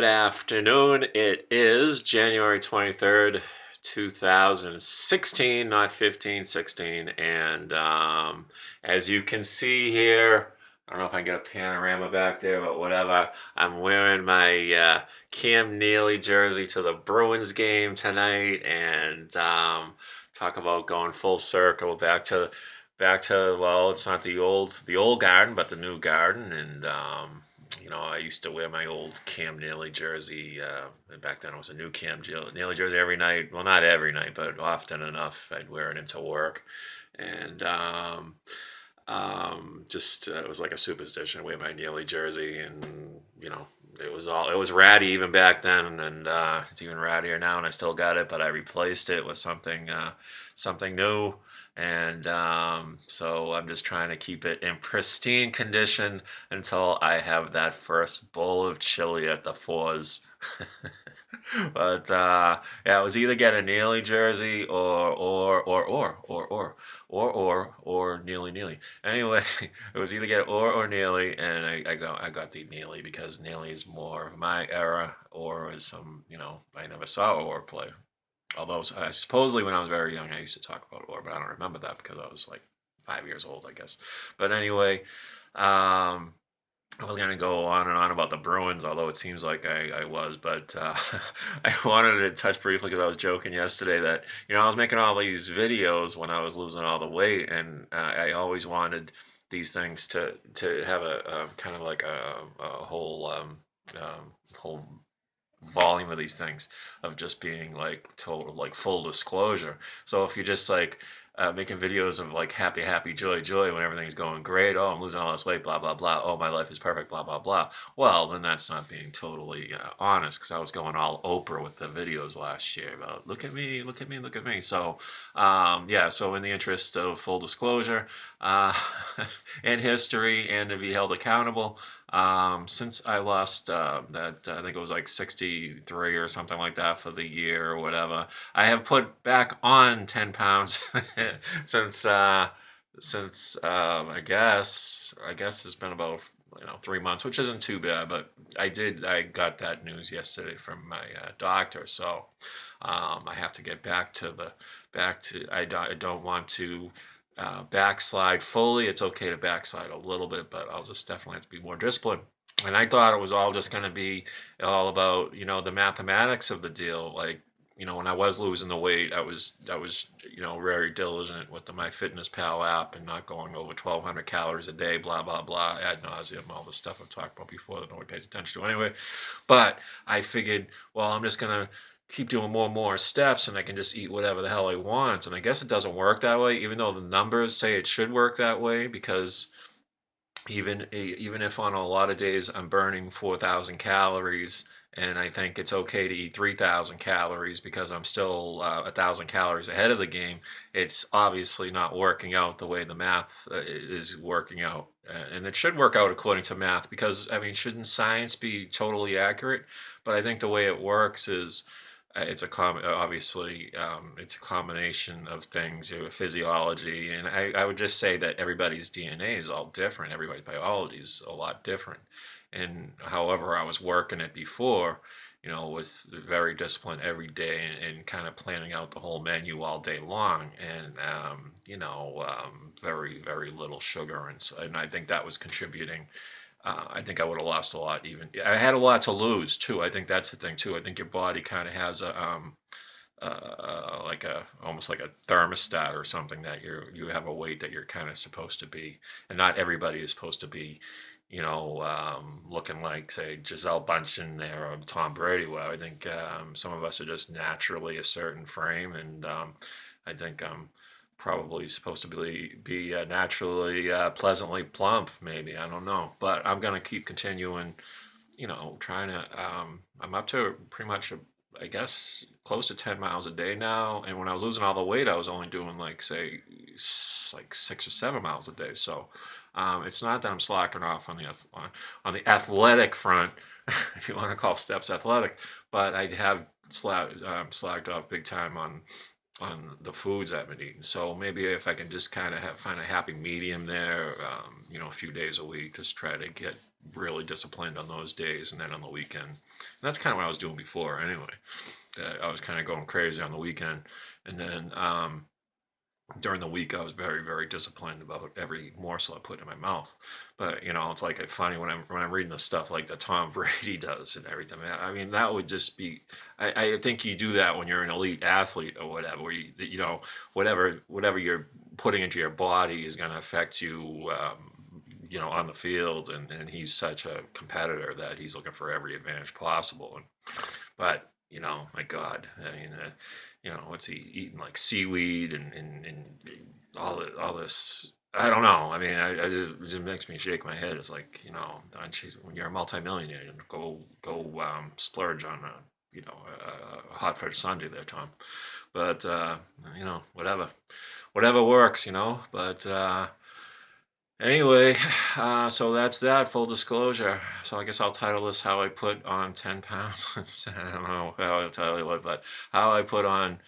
Good afternoon. It is January 23rd, 2016, not 15, 16. And as you can see here, I don't know if I can get a panorama back there, but whatever. I'm wearing my Cam Neely jersey to the Bruins game tonight, and talk about going full circle back to well, it's not the old garden, but the new garden, and I used to wear my old Cam Neely jersey. And back then, it was a new Neely jersey every night. Well, not every night, but often enough. I'd wear it into work, and just it was like a superstition to wear my Neely jersey, and it was ratty even back then, and it's even rattier now, and I still got it, but I replaced it with something new. And so I'm just trying to keep it in pristine condition until I have that first bowl of chili at the fours. But yeah, it was either get a Neely jersey or Neely Neely. Anyway, it was either get or Neely, and I got the Neely because Neely is more of my era. Or is I never saw or play. Although supposedly when I was very young, I used to talk about Orr, but I don't remember that because I was like 5 years old, I guess. But anyway, um, I was gonna go on and on about the Bruins, although it seems like I was. But I wanted to touch briefly because I was joking yesterday that I was making all these videos when I was losing all the weight, and I always wanted these things to have a kind of like a whole volume of these things of just being like total like full disclosure. So if you're just like making videos of like happy, happy, joy, joy when everything's going great, oh, I'm losing all this weight, blah, blah, blah, oh, my life is perfect, blah, blah, blah. Well, then that's not being totally honest, because I was going all Oprah with the videos last year about look at me, look at me, look at me. So, yeah, so in the interest of full disclosure uh, and history and to be held accountable, since I lost that, I think it was like 63 or something like that for the year or whatever, I have put back on 10 pounds since I guess it's been about 3 months, which isn't too bad. But I got that news yesterday from my doctor, so I have to get back to I don't want to backslide fully. It's okay to backslide a little bit, but I'll just definitely have to be more disciplined. And I thought it was all just going to be all about the mathematics of the deal. Like when I was losing the weight, I was very diligent with the MyFitnessPal app and not going over 1,200 calories a day, blah blah blah, ad nauseum, all the stuff I've talked about before that nobody pays attention to anyway. But I figured, well, I'm just gonna keep doing more and more steps, and I can just eat whatever the hell I want. And I guess it doesn't work that way, even though the numbers say it should work that way, because even if on a lot of days I'm burning 4,000 calories, and I think it's okay to eat 3,000 calories because I'm still 1,000 calories ahead of the game, it's obviously not working out the way the math is working out. And it should work out according to math, because I mean, shouldn't science be totally accurate? But I think the way it works is obviously it's a combination of things, physiology, and I would just say that everybody's DNA is all different. Everybody's biology is a lot different. And however I was working it before, was very disciplined every day, and kind of planning out the whole menu all day long, and very, very little sugar, and I think that was contributing. I think I would have lost a lot. Even I had a lot to lose too. I think that's the thing too. I think your body kind of has a like a almost like a thermostat or something, that you have a weight that you're kind of supposed to be, and not everybody is supposed to be, looking like, say, Giselle Bundchen there or Tom Brady. Well, I think some of us are just naturally a certain frame, and I think I'm probably supposed to be naturally pleasantly plump. Maybe, I don't know, but I'm gonna keep continuing. Trying to. I'm up to pretty much, I guess, close to 10 miles a day now. And when I was losing all the weight, I was only doing like, say, like 6 or 7 miles a day. So it's not that I'm slacking off on the athletic front, if you want to call steps athletic, but I have slacked off big time on the foods I've been eating. So maybe if I can just kind of find a happy medium there, a few days a week, just try to get really disciplined on those days, and then on the weekend. And that's kind of what I was doing before, anyway. I was kind of going crazy on the weekend, and then during the week I was very, very disciplined about every morsel I put in my mouth. But it's like funny when I'm reading the stuff like that Tom Brady does and everything. I mean, that would just be. I think you do that when you're an elite athlete or whatever. Where whatever you're putting into your body is going to affect you. On the field, and he's such a competitor that he's looking for every advantage possible. But my God, I mean, what's he eating, like seaweed and all this? I don't know. I mean, it just makes me shake my head. It's like, when you're a multimillionaire, go splurge on a hot fudge sundae there, Tom. But whatever works, But anyway, so that's that, full disclosure. So I guess I'll title this "How I Put on 10 Pounds." I don't know how I'll title it, but how I put on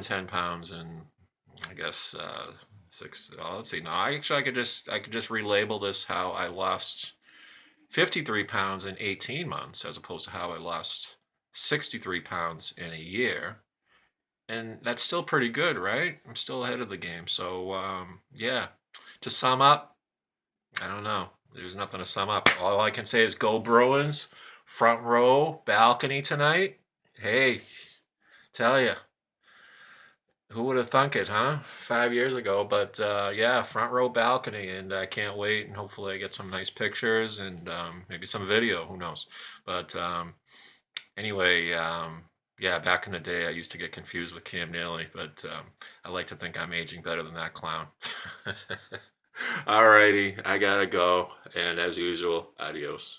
10 pounds, and I guess six. Let's see. No, actually I could just relabel this how I lost 53 pounds in 18 months, as opposed to how I lost 63 pounds in a year. And that's still pretty good, right? I'm still ahead of the game. So yeah. To sum up, I don't know. There's nothing to sum up. All I can say is go Bruins. Front row balcony tonight. Hey, tell you, who would have thunk it, huh? 5 years ago. But yeah, front row balcony, and I can't wait. And hopefully, I get some nice pictures and maybe some video. Who knows? But anyway, yeah, back in the day, I used to get confused with Cam Neely, but I like to think I'm aging better than that clown. All righty, I gotta go. And as usual, adios.